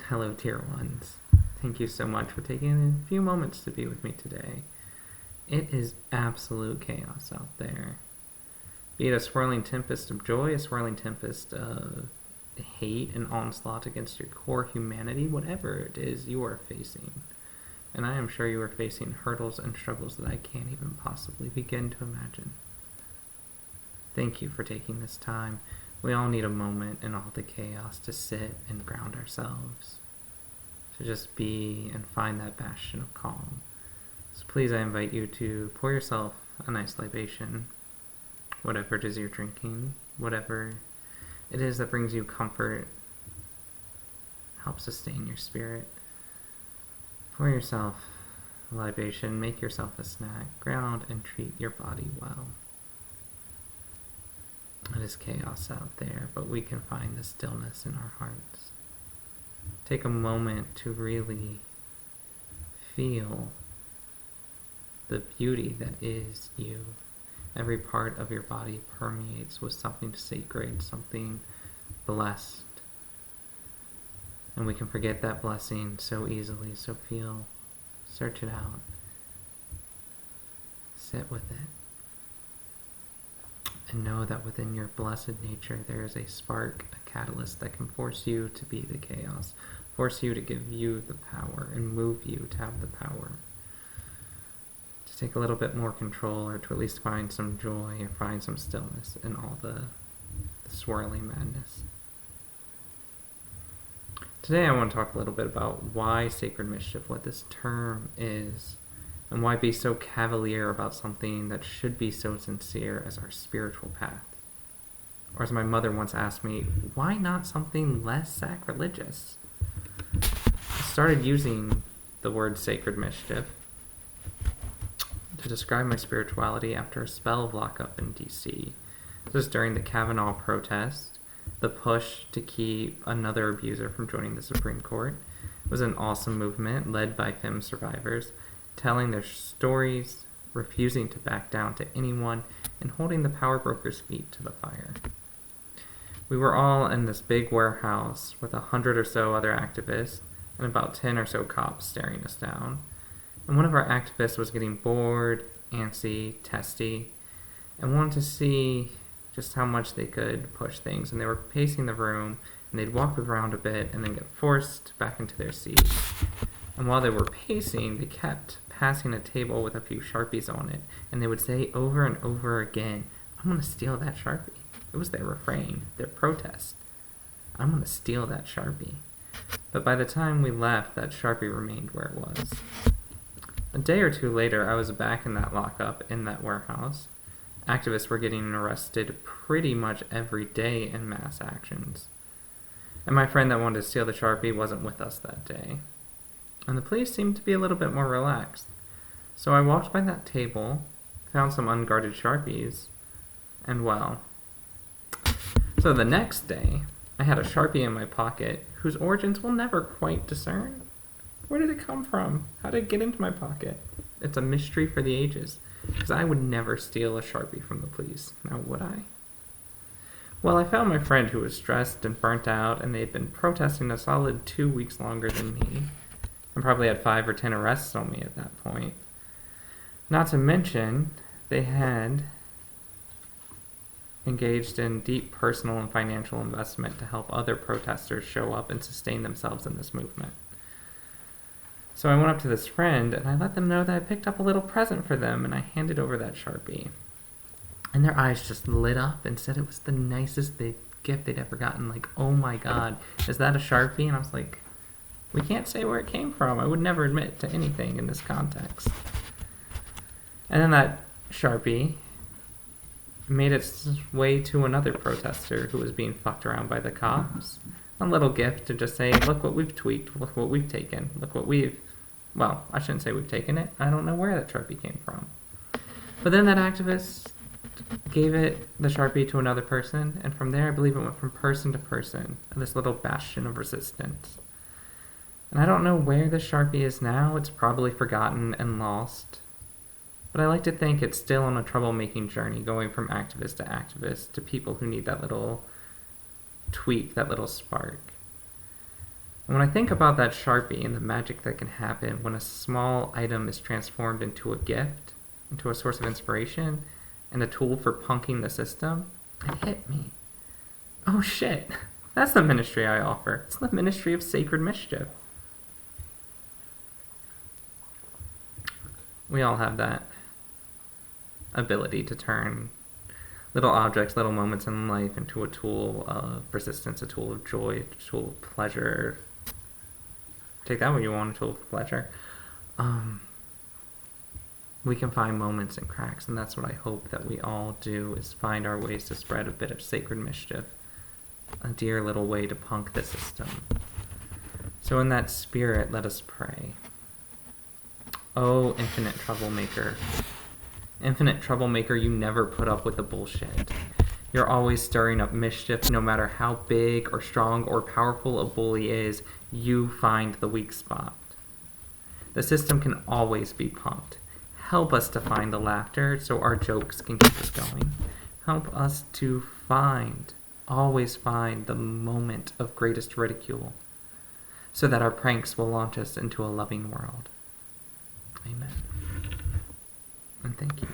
Hello, dear ones. Thank you so much for taking a few moments to be with me today. It is absolute chaos out there. Be it a swirling tempest of joy, a swirling tempest of hate and onslaught against your core humanity, whatever it is you are facing. And I am sure you are facing hurdles and struggles that I can't even possibly begin to imagine. Thank you for taking this time. We all need a moment in all the chaos to sit and ground ourselves, to just be and find that bastion of calm. So please, I invite you to pour yourself a nice libation, whatever it is you're drinking, whatever it is that brings you comfort, help sustain your spirit. Pour yourself a libation, make yourself a snack, ground and treat your body well. It is chaos out there, but we can find the stillness in our hearts. Take a moment to really feel the beauty that is you. Every part of your body permeates with something sacred, something blessed. And we can forget that blessing so easily, so search it out. Sit with it. And know that within your blessed nature there is a spark, a catalyst that can force you to be the chaos, force you to give you the power, and move you to have the power to take a little bit more control, or to at least find some joy and find some stillness in all the swirling madness. Today I want to talk a little bit about why Sacred Mischief, what this term is, and why be so cavalier about something that should be so sincere as our spiritual path. Or as my mother once asked me, why not something less sacrilegious? I started using the word Sacred Mischief to describe my spirituality after a spell of lockup in DC. This was during the Kavanaugh protest, the push to keep another abuser from joining the Supreme Court. It was an awesome movement led by femme survivors, telling their stories, refusing to back down to anyone, and holding the power brokers' feet to the fire. We were all in this big warehouse with 100 or so other activists and about 10 or so cops staring us down. And one of our activists was getting bored, antsy, testy, and wanted to see just how much they could push things. And they were pacing the room, and they'd walk around a bit and then get forced back into their seats. And while they were pacing, they kept passing a table with a few Sharpies on it, and they would say over and over again, I'm going to steal that Sharpie. It was their refrain, their protest. I'm going to steal that Sharpie. But by the time we left, that Sharpie remained where it was. A day or two later, I was back in that lockup in that warehouse. Activists were getting arrested pretty much every day in mass actions. And my friend that wanted to steal the Sharpie wasn't with us that day. And the police seemed to be a little bit more relaxed. So I walked by that table, found some unguarded Sharpies, and well. So the next day, I had a Sharpie in my pocket whose origins we'll never quite discern. Where did it come from? How did it get into my pocket? It's a mystery for the ages, because I would never steal a Sharpie from the police. Now would I? Well, I found my friend who was stressed and burnt out, and they'd been protesting a solid 2 weeks longer than me, and probably had 5 or 10 arrests on me at that point. Not to mention, they had engaged in deep personal and financial investment to help other protesters show up and sustain themselves in this movement. So I went up to this friend, and I let them know that I picked up a little present for them, and I handed over that Sharpie. And their eyes just lit up and said it was the nicest gift they'd ever gotten. Like, oh my God, is that a Sharpie? And I was like, we can't say where it came from. I would never admit to anything in this context. And then that Sharpie made its way to another protester who was being fucked around by the cops. A little gift to just say, look what we've tweaked, look what we've taken, well, I shouldn't say we've taken it. I don't know where that Sharpie came from. But then that activist gave the Sharpie to another person, and from there I believe it went from person to person, this little bastion of resistance. And I don't know where the Sharpie is now. It's probably forgotten and lost. But I like to think it's still on a troublemaking journey, going from activist to activist to people who need that little tweak, that little spark. And when I think about that Sharpie and the magic that can happen when a small item is transformed into a gift, into a source of inspiration, and a tool for punking the system, it hit me. Oh shit, that's the ministry I offer. It's the ministry of Sacred Mischief. We all have that ability to turn little objects, little moments in life into a tool of persistence, a tool of joy, a tool of pleasure. Take that what you want, a tool of pleasure. We can find moments and cracks, and that's what I hope that we all do, is find our ways to spread a bit of Sacred Mischief, a dear little way to punk the system. So in that spirit, let us pray. Oh, infinite troublemaker. Infinite troublemaker, you never put up with the bullshit. You're always stirring up mischief. No matter how big or strong or powerful a bully is, you find the weak spot. The system can always be punked. Help us to find the laughter so our jokes can keep us going. Help us to always find the moment of greatest ridicule so that our pranks will launch us into a loving world. Amen. And thank you.